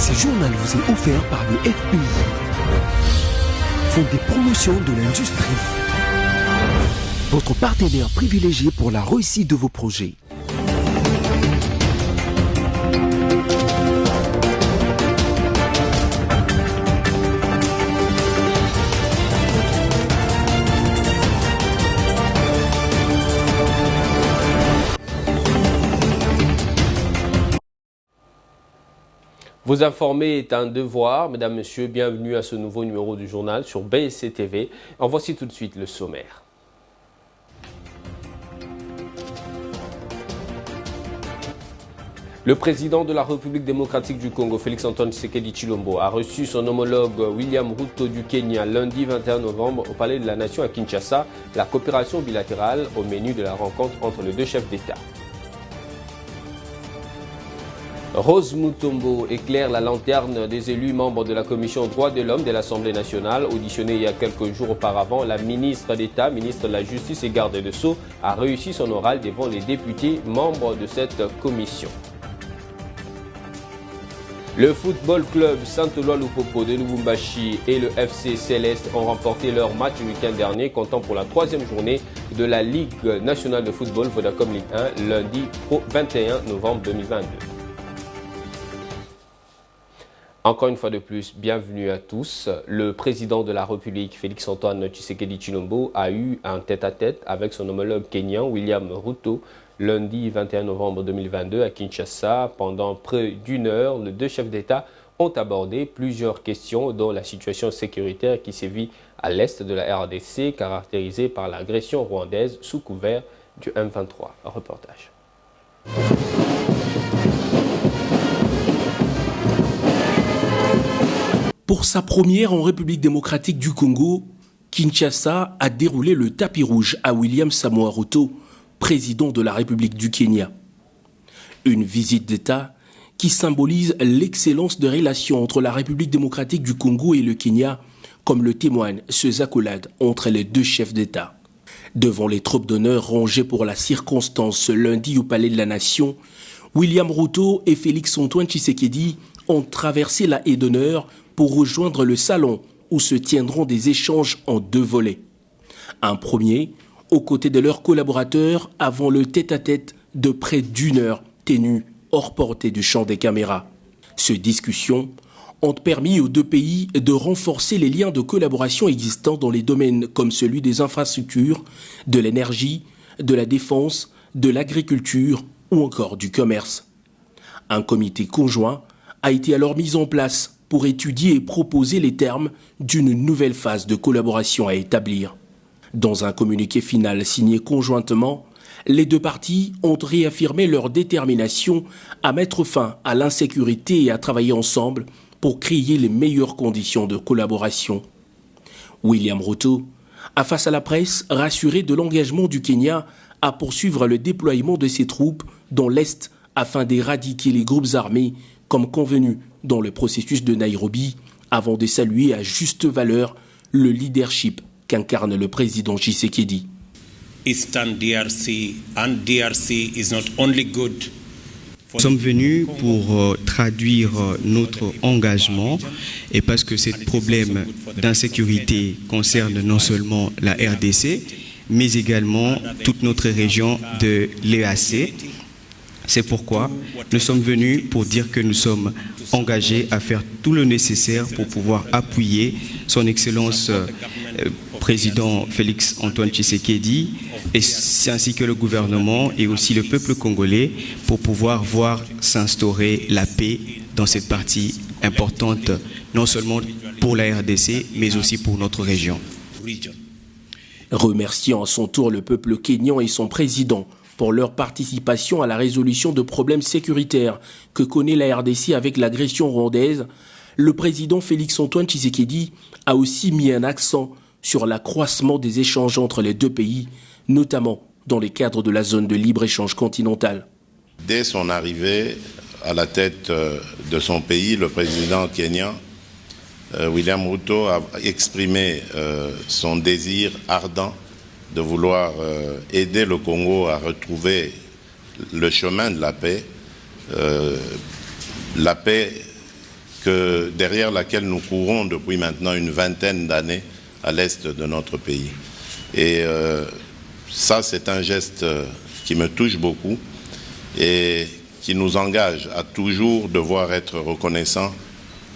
Ce journal vous est offert par le FPI, Fonds des promotions de l'industrie, votre partenaire privilégié pour la réussite de vos projets. Vous informer est un devoir. Mesdames, Messieurs, bienvenue à ce nouveau numéro du journal sur BSC TV. En voici tout de suite le sommaire. Le président de la République démocratique du Congo, Félix-Antoine Tshisekedi Tshilombo, a reçu son homologue William Ruto du Kenya lundi 21 novembre au Palais de la Nation à Kinshasa. La coopération bilatérale au menu de la rencontre entre les deux chefs d'État. Rose Mutombo éclaire la lanterne des élus membres de la commission droits de l'homme de l'Assemblée nationale. Auditionnée il y a quelques jours auparavant, la ministre d'État, ministre de la Justice et garde des Sceaux, a réussi son oral devant les députés membres de cette commission. Le football club Saint-Eloi-Lupopo de Lubumbashi et le FC Céleste ont remporté leur match le week-end dernier, comptant pour la troisième journée de la Ligue nationale de football Vodacom Ligue 1, lundi 21 novembre 2022. Encore une fois de plus, bienvenue à tous. Le président de la République, Félix-Antoine Tshisekedi Tshilombo, a eu un tête-à-tête avec son homologue kenyan, William Ruto, lundi 21 novembre 2022 à Kinshasa. Pendant près d'une heure, les deux chefs d'État ont abordé plusieurs questions, dont la situation sécuritaire qui sévit à l'est de la RDC, caractérisée par l'agression rwandaise sous couvert du M23. Un reportage. Pour sa première en République démocratique du Congo, Kinshasa a déroulé le tapis rouge à William Samoei Ruto, président de la République du Kenya. Une visite d'État qui symbolise l'excellence de relations entre la République démocratique du Congo et le Kenya, comme le témoignent ces accolades entre les deux chefs d'État. Devant les troupes d'honneur rangées pour la circonstance ce lundi au Palais de la Nation, William Ruto et Félix-Antoine Tshisekedi ont traversé la haie d'honneur pour rejoindre le salon où se tiendront des échanges en deux volets. Un premier, aux côtés de leurs collaborateurs, avant le tête-à-tête de près d'une heure tenu hors portée du champ des caméras. Ces discussions ont permis aux deux pays de renforcer les liens de collaboration existants dans les domaines comme celui des infrastructures, de l'énergie, de la défense, de l'agriculture ou encore du commerce. Un comité conjoint a été alors mis en place pour étudier et proposer les termes d'une nouvelle phase de collaboration à établir. Dans un communiqué final signé conjointement, les deux parties ont réaffirmé leur détermination à mettre fin à l'insécurité et à travailler ensemble pour créer les meilleures conditions de collaboration. William Ruto a, face à la presse, rassuré de l'engagement du Kenya à poursuivre le déploiement de ses troupes dans l'Est afin d'éradiquer les groupes armés comme convenu dans le processus de Nairobi, avant de saluer à juste valeur le leadership qu'incarne le président Tshisekedi. Eastern DRC and DRC is not only good. Nous sommes venus pour traduire notre engagement et parce que ces problèmes d'insécurité concernent non seulement la RDC, mais également toute notre région de l'EAC. C'est pourquoi nous sommes venus pour dire que nous sommes engagés à faire tout le nécessaire pour pouvoir appuyer son Excellence président Félix-Antoine Tshisekedi ainsi que le gouvernement et aussi le peuple congolais pour pouvoir voir s'instaurer la paix dans cette partie importante, non seulement pour la RDC, mais aussi pour notre région. Remerciant à son tour le peuple kényan et son président pour leur participation à la résolution de problèmes sécuritaires que connaît la RDC avec l'agression rwandaise, le président Félix-Antoine Tshisekedi a aussi mis un accent sur l'accroissement des échanges entre les deux pays, notamment dans le cadre de la zone de libre-échange continentale. Dès son arrivée à la tête de son pays, le président kényan William Ruto a exprimé son désir ardent de vouloir aider le Congo à retrouver le chemin de la paix derrière laquelle nous courons depuis maintenant une vingtaine d'années à l'est de notre pays. Et ça, c'est un geste qui me touche beaucoup et qui nous engage à toujours devoir être reconnaissants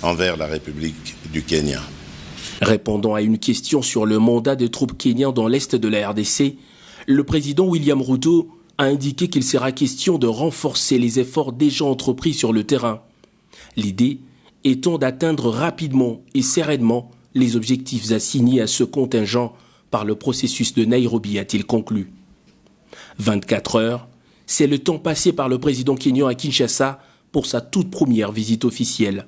envers la République du Kenya. Répondant à une question sur le mandat des troupes kenyans dans l'est de la RDC, le président William Ruto a indiqué qu'il sera question de renforcer les efforts déjà entrepris sur le terrain. L'idée étant d'atteindre rapidement et sereinement les objectifs assignés à ce contingent par le processus de Nairobi, a-t-il conclu. 24 heures, c'est le temps passé par le président kenyan à Kinshasa pour sa toute première visite officielle.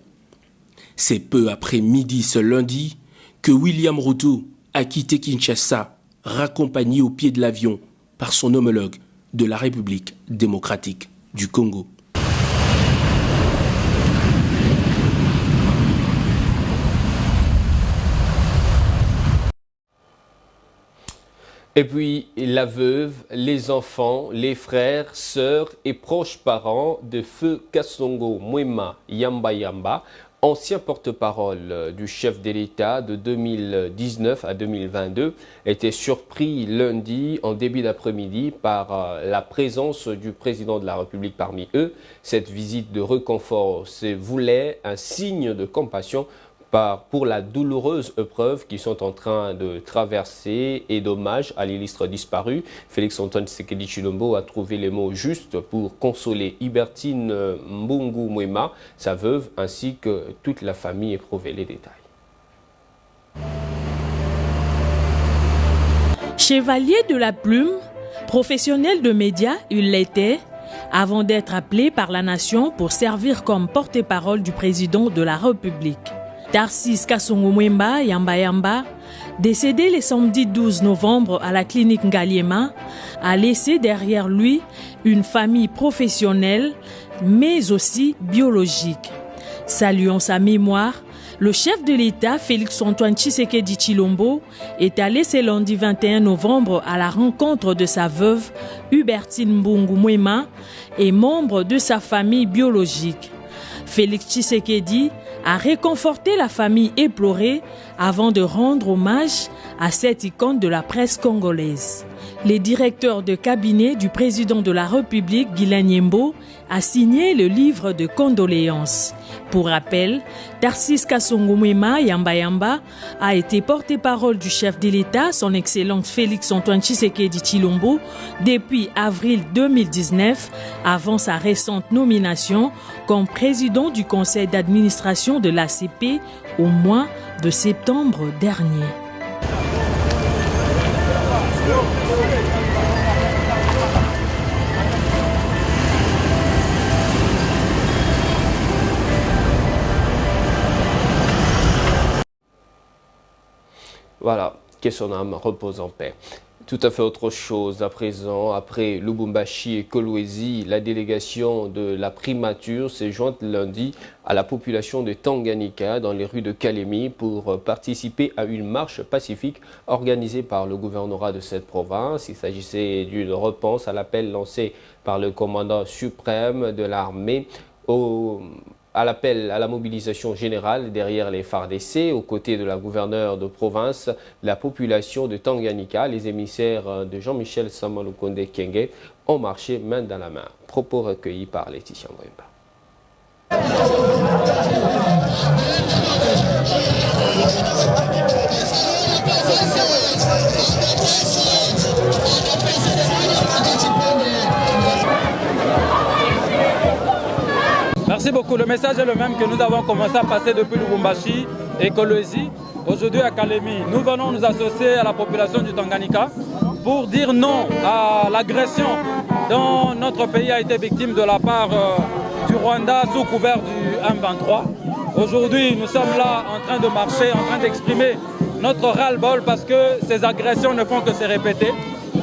C'est peu après midi ce lundi que William Ruto a quitté Kinshasa, raccompagné au pied de l'avion par son homologue de la République démocratique du Congo. Et puis la veuve, les enfants, les frères, sœurs et proches parents de feu Kasongo Mwema Yamba Yamba, ancien porte-parole du chef de l'État de 2019 à 2022, était surpris lundi en début d'après-midi par la présence du président de la République parmi eux. Cette visite de réconfort se voulait un signe de compassion pour la douloureuse épreuve qu'ils sont en train de traverser et d'hommage à l'illustre disparu. Félix-Antoine Tshisekedi Tshilombo a trouvé les mots justes pour consoler Hubertine Mbungu Mwema, sa veuve, ainsi que toute la famille. Éprouver les détails. Chevalier de la plume, professionnel de médias, il l'était avant d'être appelé par la nation pour servir comme porte-parole du président de la République. Tarcisse Kasongo Mwema Yamba Yamba, décédé le samedi 12 novembre à la clinique Ngaliema, a laissé derrière lui une famille professionnelle, mais aussi biologique. Saluant sa mémoire, le chef de l'État, Félix-Antoine Tshisekedi Tshilombo, est allé ce lundi 21 novembre à la rencontre de sa veuve, Hubertine Mbungu Mwema, et membre de sa famille biologique. Félix Tshisekedi a réconforté la famille éplorée avant de rendre hommage à cette icône de la presse congolaise. Le directeur de cabinet du président de la République, Guilain Nyembo, a signé le livre de condoléances. Pour rappel, Tarcisse Kasongo Mwema Yamba Yamba a été porte-parole du chef de l'État, son Excellence Félix-Antoine Tshisekedi Tshilombo, depuis avril 2019, avant sa récente nomination comme président du conseil d'administration de l'ACP au mois de septembre dernier. Voilà, que son âme repose en paix. Tout à fait autre chose à présent. Après Lubumbashi et Kolwezi, la délégation de la primature s'est jointe lundi à la population de Tanganyika dans les rues de Kalemi pour participer à une marche pacifique organisée par le gouvernorat de cette province. Il s'agissait d'une réponse à l'appel lancé par le commandant suprême de l'armée à l'appel à la mobilisation générale derrière les FARDC, aux côtés de la gouverneure de province, la population de Tanganyika, les émissaires de Jean-Michel Samalukonde Kyenge ont marché main dans la main. Propos recueillis par Laetitia Mwemba. Merci beaucoup. Le message est le même que nous avons commencé à passer depuis Lubumbashi et Kolwezi. Aujourd'hui à Kalemi, nous venons nous associer à la population du Tanganyika pour dire non à l'agression dont notre pays a été victime de la part du Rwanda sous couvert du M23. Aujourd'hui, nous sommes là en train de marcher, en train d'exprimer notre ras-le-bol parce que ces agressions ne font que se répéter.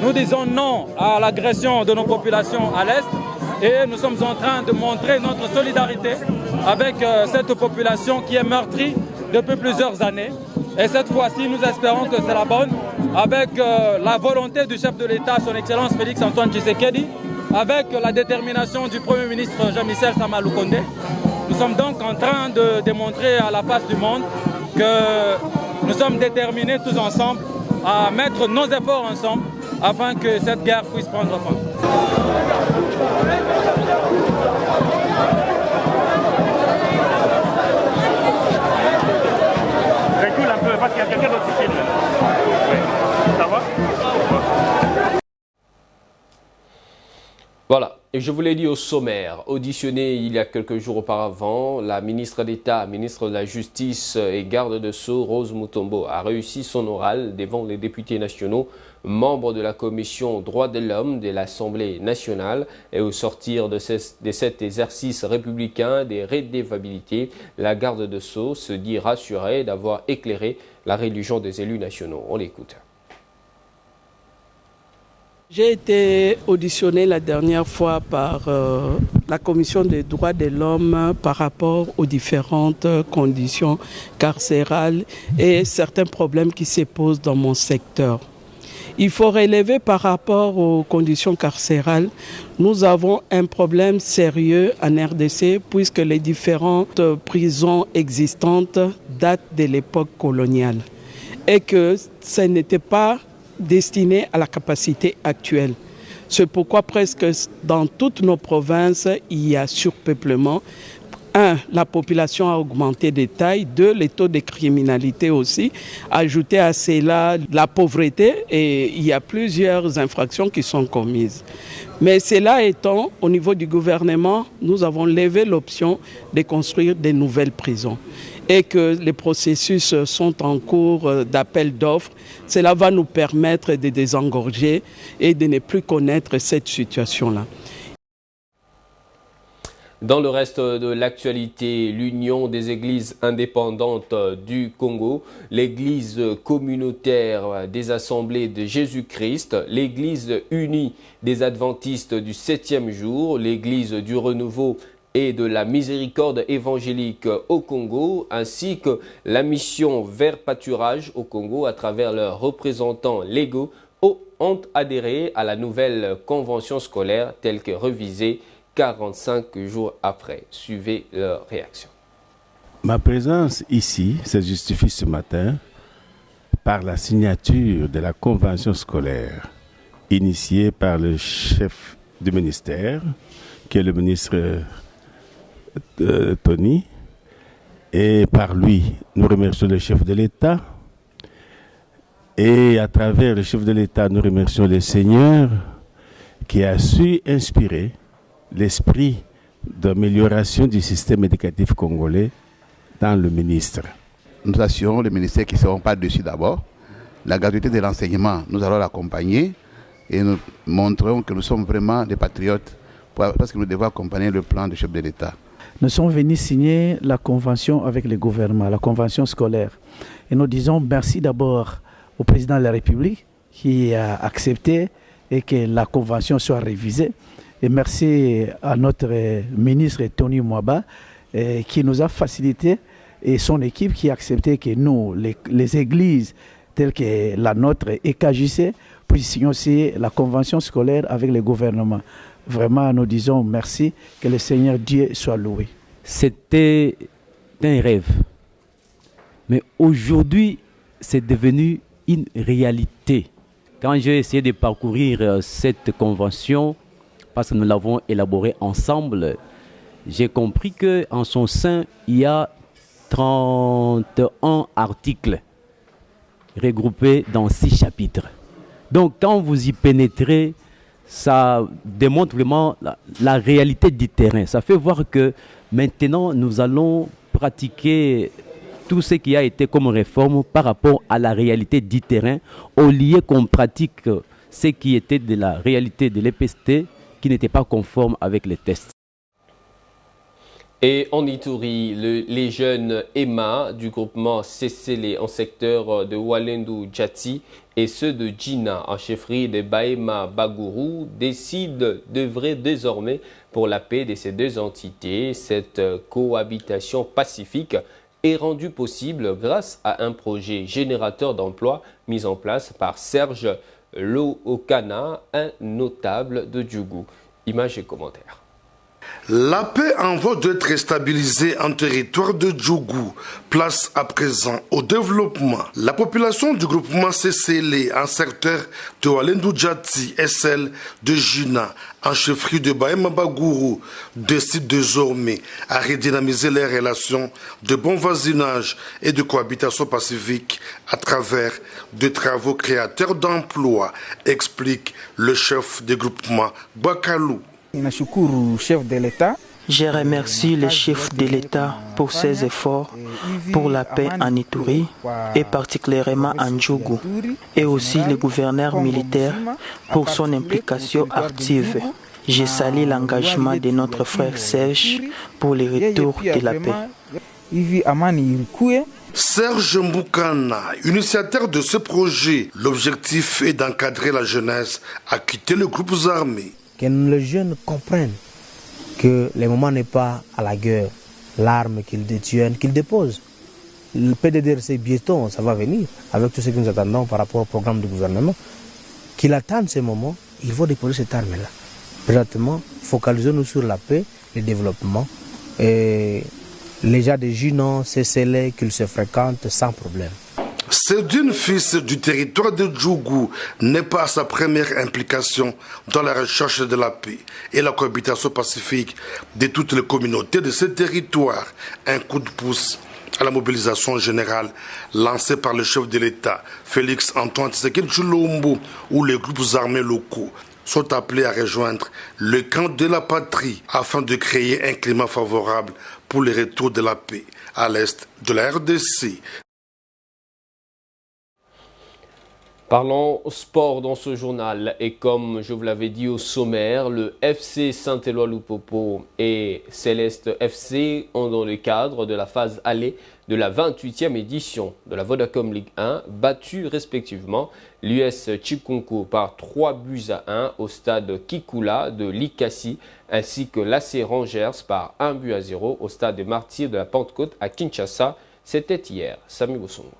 Nous disons non à l'agression de nos populations à l'Est. Et nous sommes en train de montrer notre solidarité avec cette population qui est meurtrie depuis plusieurs années. Et cette fois-ci, nous espérons que c'est la bonne, avec la volonté du chef de l'État, son Excellence Félix-Antoine Tshisekedi, avec la détermination du Premier ministre Jean-Michel Samalukonde. Nous sommes donc en train de démontrer à la face du monde que nous sommes déterminés tous ensemble à mettre nos efforts ensemble afin que cette guerre puisse prendre fin. Recule un peu parce qu'il y a quelqu'un d'autre ici. Oui. Ça va? Voilà, et je vous l'ai dit au sommaire, auditionnée il y a quelques jours auparavant, la ministre d'État, ministre de la Justice et garde de Sceaux, Rose Mutombo, a réussi son oral devant les députés nationaux, membres de la commission droits de l'homme de l'Assemblée nationale. Et au sortir de cet exercice républicain des redevabilités, la garde de Sceaux se dit rassurée d'avoir éclairé la religion des élus nationaux. On l'écoute. J'ai été auditionné la dernière fois par la Commission des droits de l'homme par rapport aux différentes conditions carcérales et certains problèmes qui se posent dans mon secteur. Il faut relever par rapport aux conditions carcérales, nous avons un problème sérieux en RDC puisque les différentes prisons existantes datent de l'époque coloniale et que ce n'était pas destiné à la capacité actuelle. C'est pourquoi presque dans toutes nos provinces, il y a surpeuplement. 1, la population a augmenté de taille. 2, les taux de criminalité aussi. Ajouté à cela la pauvreté et il y a plusieurs infractions qui sont commises. Mais cela étant, au niveau du gouvernement, nous avons levé l'option de construire de nouvelles prisons et que les processus sont en cours d'appel d'offres. Cela va nous permettre de désengorger et de ne plus connaître cette situation-là. Dans le reste de l'actualité, l'Union des Églises indépendantes du Congo, l'Église communautaire des Assemblées de Jésus-Christ, l'Église unie des Adventistes du 7e jour, l'Église du Renouveau et de la Miséricorde évangélique au Congo, ainsi que la mission Vert Pâturage au Congo à travers leurs représentants légaux ont adhéré à la nouvelle convention scolaire telle que révisée 45 jours après. Suivez leur réaction. Ma présence ici se justifie ce matin par la signature de la convention scolaire initiée par le chef du ministère, qui est le ministre Tony, et par lui, nous remercions le chef de l'État, et à travers le chef de l'État, nous remercions le Seigneur qui a su inspirer l'esprit d'amélioration du système éducatif congolais dans le ministre. Nous assurons le ministère qui ne seront pas dessus d'abord. La gratuité de l'enseignement, nous allons l'accompagner et nous montrons que nous sommes vraiment des patriotes parce que nous devons accompagner le plan du chef de l'État. Nous sommes venus signer la convention avec le gouvernement, la convention scolaire. Et nous disons merci d'abord au président de la République qui a accepté et que la convention soit révisée. Et merci à notre ministre Tony Mwaba qui nous a facilité et son équipe qui a accepté que nous, les églises telles que la nôtre et KJC, puissent signer aussi la convention scolaire avec le gouvernement. Vraiment, nous disons merci, que le Seigneur Dieu soit loué. C'était un rêve, mais aujourd'hui, c'est devenu une réalité. Quand j'ai essayé de parcourir cette convention, parce que nous l'avons élaborée ensemble, j'ai compris qu'en son sein, il y a 31 articles regroupés dans 6 chapitres. Donc, quand vous y pénétrez, ça démontre vraiment la réalité du terrain. Ça fait voir que maintenant, nous allons pratiquer tout ce qui a été comme réforme par rapport à la réalité du terrain, au lieu qu'on pratique ce qui était de la réalité de l'EPST, qui n'était pas conforme avec les tests. Et en Ituri, les jeunes EMA du groupement Cessele en secteur de Walendu Djati et ceux de Djina en chefferie de Baema Bagourou décident d'œuvrer désormais pour la paix de ces deux entités. Cette cohabitation pacifique est rendue possible grâce à un projet générateur d'emplois mis en place par Serge Lo Okana, un notable de Djougou. Images et commentaires. La paix en voie d'être stabilisée en territoire de Djougou. Place à présent au développement. La population du groupement CCL en secteur de Walendou Djati et celle de Juna en chefferie de Baema Bagourou décident désormais à redynamiser les relations de bon voisinage et de cohabitation pacifique à travers de travaux créateurs d'emplois, explique le chef du groupement Bakalou. Je remercie le chef de l'État pour ses efforts pour la paix en Ituri et particulièrement en Djougou, et aussi le gouverneur militaire pour son implication active. Je salue l'engagement de notre frère Serge pour le retour de la paix. Serge Mboukana, initiateur de ce projet, l'objectif est d'encadrer la jeunesse à quitter les groupes armés. Que les jeunes comprennent que le moment n'est pas à la guerre, l'arme qu'ils détiennent, qu'ils déposent. Le PDDRC bientôt, ça va venir, avec tout ce que nous attendons par rapport au programme du gouvernement, qu'ils attendent ce moment, ils vont déposer cette arme-là. Présentement, focalisons-nous sur la paix, le développement, et les gens de Junon, CCL, qu'ils se fréquentent sans problème. C'est d'une fils du territoire de Djougou n'est pas sa première implication dans la recherche de la paix et la cohabitation pacifique de toutes les communautés de ce territoire. Un coup de pouce à la mobilisation générale lancée par le chef de l'État, Félix Antoine Tshisekedi Tshilombo, où les groupes armés locaux sont appelés à rejoindre le camp de la patrie afin de créer un climat favorable pour le retour de la paix à l'est de la RDC. Parlons sport dans ce journal et comme je vous l'avais dit au sommaire, le FC Saint-Éloi-Loupopo et Céleste FC ont dans le cadre de la phase aller de la 28e édition de la Vodacom Ligue 1 battu respectivement l'US Chikunku par 3-1 au stade Kikula de Likasi ainsi que l'AC Rangers par 1-0 au stade des Martyrs de la Pentecôte à Kinshasa. C'était hier. Sami Bosongo.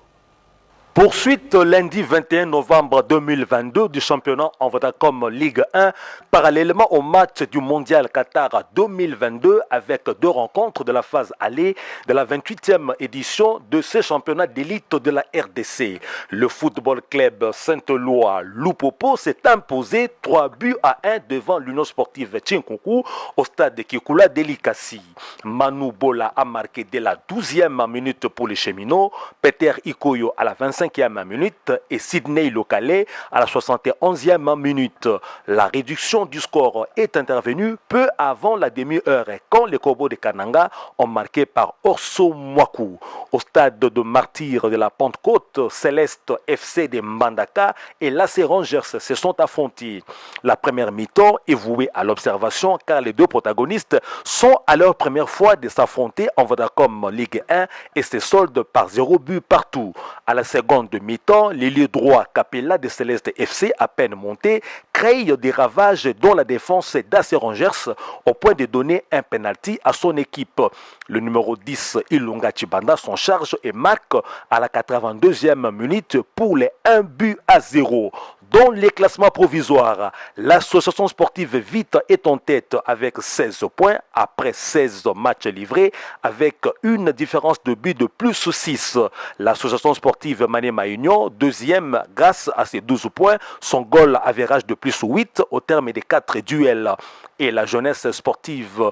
Poursuite lundi 21 novembre 2022 du championnat en Vodacom Ligue 1, parallèlement au match du Mondial Qatar 2022 avec deux rencontres de la phase aller de la 28e édition de ce championnat d'élite de la RDC. Le football club Saint-Éloi Loupopo s'est imposé 3-1 devant l'Union sportive Chikunku au stade de Kikula d'Elikasi. Manu Bola a marqué dès la 12e minute pour les cheminots, Peter Ikoyo à la 25e minute et Sidney Lokale à la 71e minute. La réduction du score est intervenue peu avant la demi-heure quand les Cobos de Kananga ont marqué par Orso Mwaku. Au stade de Martyrs de la Pentecôte, Céleste FC de Mbandaka et l'AC Rangers se sont affrontés. La première mi-temps est vouée à l'observation car les deux protagonistes sont à leur première fois de s'affronter en Vodacom Ligue 1 et se soldent par 0 but partout. À la seconde de mi-temps, l'ailier droit Capella de Céleste FC, à peine monté, crée des ravages dans la défense d'AC Rangers au point de donner un penalty à son équipe. Le numéro 10, Ilunga Chibanda, s'en charge et marque à la 82e minute pour les 1-0. Dans les classements provisoires, l'association sportive Vite est en tête avec 16 points après 16 matchs livrés avec une différence de but de plus 6. L'association sportive Manema Union, deuxième grâce à ses 12 points, son goal average de plus 8 au terme des 4 duels. Et la jeunesse sportive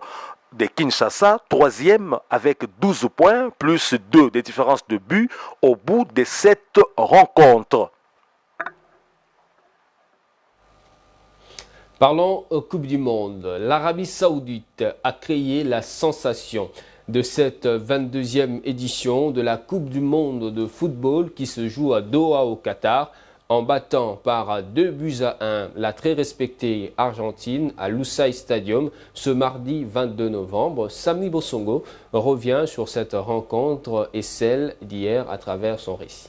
de Kinshasa, troisième avec 12 points plus 2 de différence de but au bout de 7 rencontres. Parlons Coupe du Monde. L'Arabie Saoudite a créé la sensation de cette 22e édition de la Coupe du Monde de football qui se joue à Doha au Qatar en battant par 2-1 la très respectée Argentine à Lusail Stadium ce mardi 22 novembre. Sami Bosongo revient sur cette rencontre et celle d'hier à travers son récit.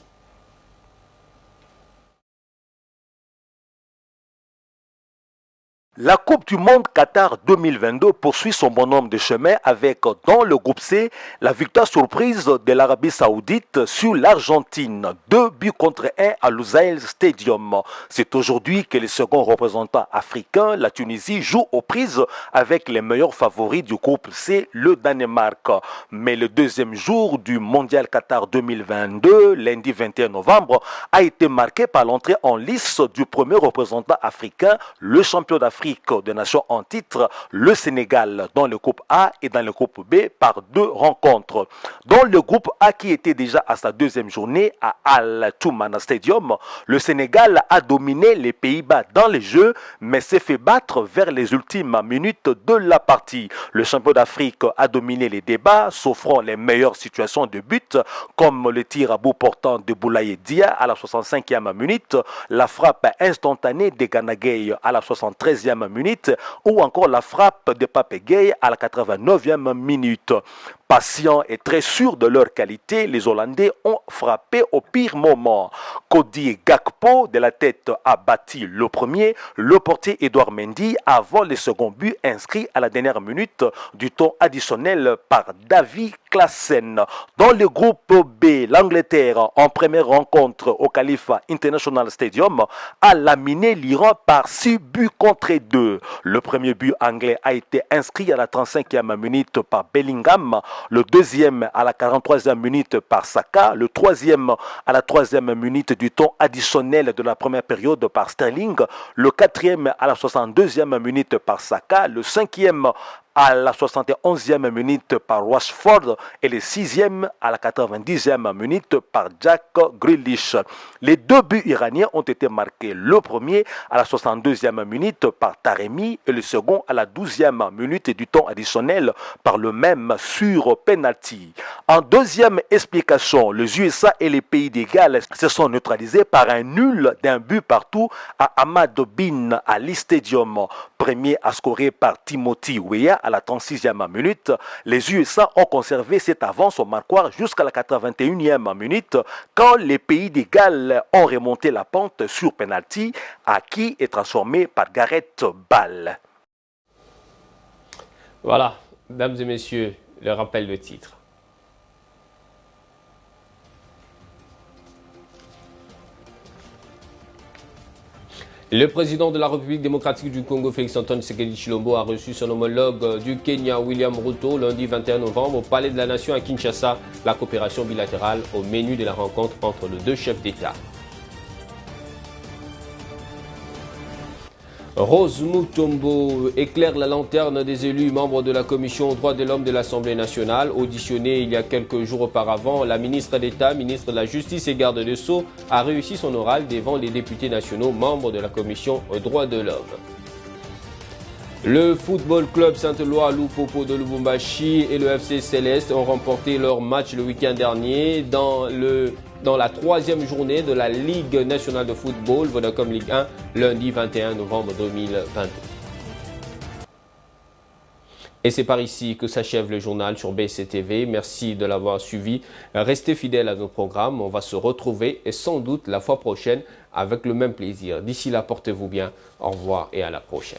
La Coupe du Monde Qatar 2022 poursuit son bonhomme de chemin avec, dans le groupe C, la victoire surprise de l'Arabie Saoudite sur l'Argentine. 2-1 à Lusail Stadium. C'est aujourd'hui que les seconds représentants africains, la Tunisie, joue aux prises avec les meilleurs favoris du groupe C, le Danemark. Mais le deuxième jour du Mondial Qatar 2022, lundi 21 novembre, a été marqué par l'entrée en lice du premier représentant africain, le champion d'Afrique des nations en titre, le Sénégal, dans le groupe A et dans le groupe B par 2 rencontres. Dans le groupe A qui était déjà à sa deuxième journée à Al Toumana Stadium, le Sénégal a dominé les Pays-Bas dans les jeux mais s'est fait battre vers les ultimes minutes de la partie. Le champion d'Afrique a dominé les débats, s'offrant les meilleures situations de but comme le tir à bout portant de Boulaye Dia à la 65e minute, la frappe instantanée de Gana Gueye à la 73e minute ou encore la frappe de Pape Gueye à la 89e minute. Patients et très sûrs de leur qualité, les Hollandais ont frappé au pire moment. Cody Gakpo de la tête a bâti le premier, le portier Edouard Mendy avant le second but inscrit à la dernière minute du temps additionnel par Davy Klaassen. Dans le groupe B, l'Angleterre en première rencontre au Khalifa International Stadium a laminé l'Iran par 6-2. Le premier but anglais a été inscrit à la 35e minute par Bellingham, le deuxième à la 43e minute par Saka, le troisième à la 3e minute du temps additionnel de la première période par Sterling, le quatrième à la 62e minute par Saka, le cinquième à la 71e minute par Rashford et le 6e à la 90e minute par Jack Grealish. Les 2 buts iraniens ont été marqués, le premier à la 62e minute par Taremi et le second à la 12e minute du temps additionnel par le même sur penalty. En deuxième explication, les USA et les Pays de Galles se sont neutralisés par un nul d'un but partout à Ahmad Bin Ali Stadium. Premier à scorer par Timothy Weah à la 36e minute, les USA ont conservé cette avance au marquoir jusqu'à la 81e minute quand les Pays de Galles ont remonté la pente sur penalty acquis et transformé par Gareth Bale. Voilà, mesdames et messieurs, le rappel de titre. Le président de la République démocratique du Congo, Félix-Antoine Tshisekedi Tshilombo, a reçu son homologue du Kenya, William Ruto, lundi 21 novembre au Palais de la Nation à Kinshasa. La coopération bilatérale au menu de la rencontre entre les 2 chefs d'État. Rose Mutombo éclaire la lanterne des élus membres de la Commission aux droits de l'homme de l'Assemblée nationale. Auditionnée il y a quelques jours auparavant, la ministre d'État, ministre de la Justice et garde des Sceaux a réussi son oral devant les députés nationaux membres de la Commission aux droits de l'homme. Le Football Club Saint-Éloi Lupopo de Lubumbashi et le FC Céleste ont remporté leur match le week-end dernier dans la 3e journée de la Ligue nationale de football, Vodacom Ligue 1, lundi 21 novembre 2022. Et c'est par ici que s'achève le journal sur BCTV. Merci de l'avoir suivi. Restez fidèles à nos programmes. On va se retrouver et sans doute la fois prochaine avec le même plaisir. D'ici là, portez-vous bien. Au revoir et à la prochaine.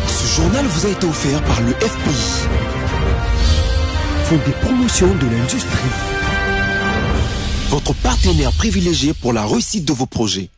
Ce journal vous a été offert par le FPI, Fonds des promotions de l'industrie, votre partenaire privilégié pour la réussite de vos projets.